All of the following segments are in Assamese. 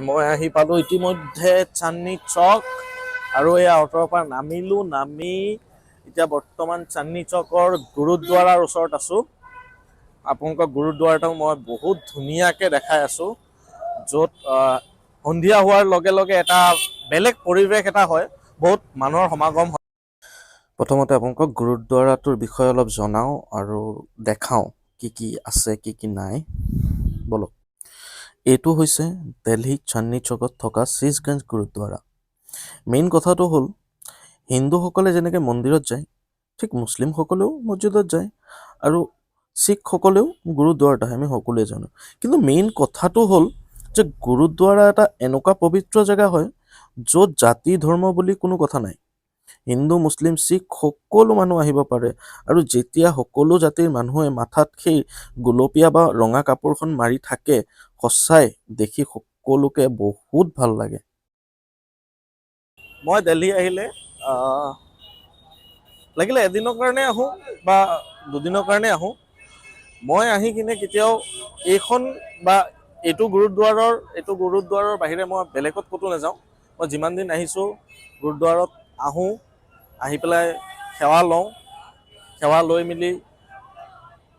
মই আহি পালো ইতিমধ্যে চান্দনী চক আৰু এই অটোৰ পৰা নামি এতিয়া বৰ্তমান চান্দনী চকৰ গুৰুদ্বাৰাৰ ওচৰত আছো। আপোনালোকক গুৰুদ্বাৰটো মই বহুত ধুনীয়াকে দেখাই আছো, য'ত সন্ধিয়া হোৱাৰ লগে লগে এটা বেলেগ পৰিৱেশ এটা হয়, বহুত মানুহৰ সমাগম হয়। প্ৰথমতে আপোনালোকক গুৰুদ্বাৰাটোৰ বিষয়ে অলপ জনাওঁ আৰু দেখাওঁ কি কি আছে কি কি নাই। বলক, এইটো হৈছে দিল্লী চান্দনী চকত থকা শীশগঞ্জ গুৰুদ্বাৰা। মেইন কথাটো হ'ল, হিন্দুসকলে যেনেকৈ মন্দিৰত যায়, ঠিক মুছলিমসকলেও মছজিদত যায় আৰু শিখসকলেও গুৰুদ্বাৰত আহে, আমি সকলোৱে জানো। কিন্তু মেইন কথাটো হ'ল যে গুৰুদ্বাৰা এটা এনেকুৱা পবিত্ৰ জেগা হয়, য'ত জাতি ধৰ্ম বুলি কোনো কথা নাই। হিন্দু মুছলিম শিখ সকলো মানুহ আহিব পাৰে, আৰু যেতিয়া সকলো জাতিৰ মানুহে মাথাত সেই গুলপীয়া বা ৰঙা কাপোৰখন মাৰি থাকে, সঁচাই দেখি সকলোকে বহুত ভাল লাগে। মই দিল্লী আহিলে লাগিলে এদিনৰ কাৰণে আহোঁ বা দুদিনৰ কাৰণে আহোঁ, মই আহি কিনে কেতিয়াও এইখন বা এইটো গুৰুদ্বাৰৰ বাহিৰে মই বেলেগত ক'তো নাযাওঁ। মই যিমান দিন আহিছোঁ গুৰুদ্বাৰত আহোঁ, আহি পেলাই সেৱা লওঁ, সেৱা লৈ মেলি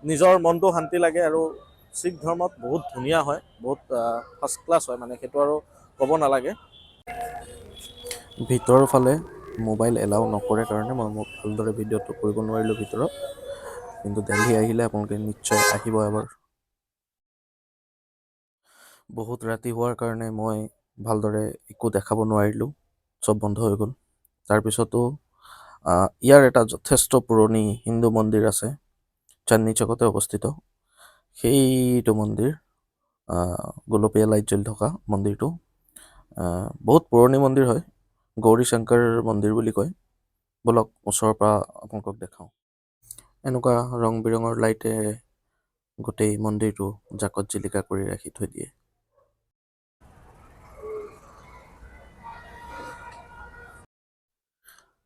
নিজৰ মনটো শান্তি লাগে। আৰু শিখ ধৰ্মত বহুত ধুনীয়া হয়, বহুত ফাৰ্ষ্ট ক্লাছ হয়, মানে সেইটো আৰু ক'ব নালাগে। ভিতৰৰ ফালে মোবাইল এলাউ নকৰে কাৰণে মই ভালদৰে ভিডিঅ'টো কৰিব নোৱাৰিলোঁ ভিতৰত, কিন্তু দিল্লী আহিলে আপোনালোকে নিশ্চয় আহিব এবাৰ। বহুত ৰাতি হোৱাৰ কাৰণে মই ভালদৰে একো দেখাব নোৱাৰিলোঁ, চব বন্ধ হৈ গ'ল। তাৰপিছতো ইয়াৰ এটা যথেষ্ট পুৰণি হিন্দু মন্দিৰ আছে, চান্দনী চকতে অৱস্থিত। সেইটো মন্দিৰ, গোলপীয়া লাইট জ্বলি থকা মন্দিৰটো বহুত পুৰণি মন্দিৰ হয়, গৌৰী শংকৰ মন্দিৰ বুলি কয়। বলক ওচৰৰ পৰা আপোনালোকক দেখাওঁ। এনেকুৱা ৰং বিৰঙৰ লাইটে গোটেই মন্দিৰটো জাকত জিলিকা কৰি ৰাখি থৈ দিয়ে।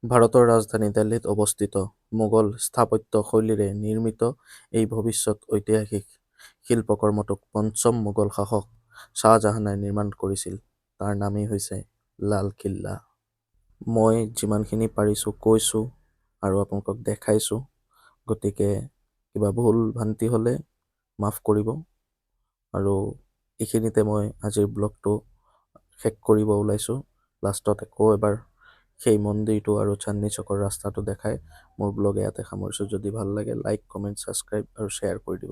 ভাৰতৰ ৰাজধানী দিল্লীত অৱস্থিত মোগল স্থাপত্য শৈলীৰে নিৰ্মিত এই ভৱিষ্যত ঐতিহাসিক শিল্পকৰ্মটোক পঞ্চম মোগল শাসক শ্বাহজাহানে নিৰ্মাণ কৰিছিল। তাৰ নামেই হৈছে লাল কিল্লা। মই যিমানখিনি পাৰিছোঁ কৈছোঁ আৰু আপোনালোকক দেখাইছোঁ, গতিকে কিবা ভুল ভ্ৰান্তি হ'লে মাফ কৰিব। আৰু এইখিনিতে মই আজিৰ ব্লগটো শেষ কৰিব ওলাইছোঁ। লাষ্টত আকৌ এবাৰ সেই মন্দিৰটো আৰু চান্দনী চকৰ ৰাস্তাটো দেখাই মোৰ ব্লগ ইয়াতে সামৰিছোঁ। যদি ভাল লাগে লাইক, কমেণ্ট, ছাবস্ক্ৰাইব আৰু শ্বেয়াৰ কৰি দিব।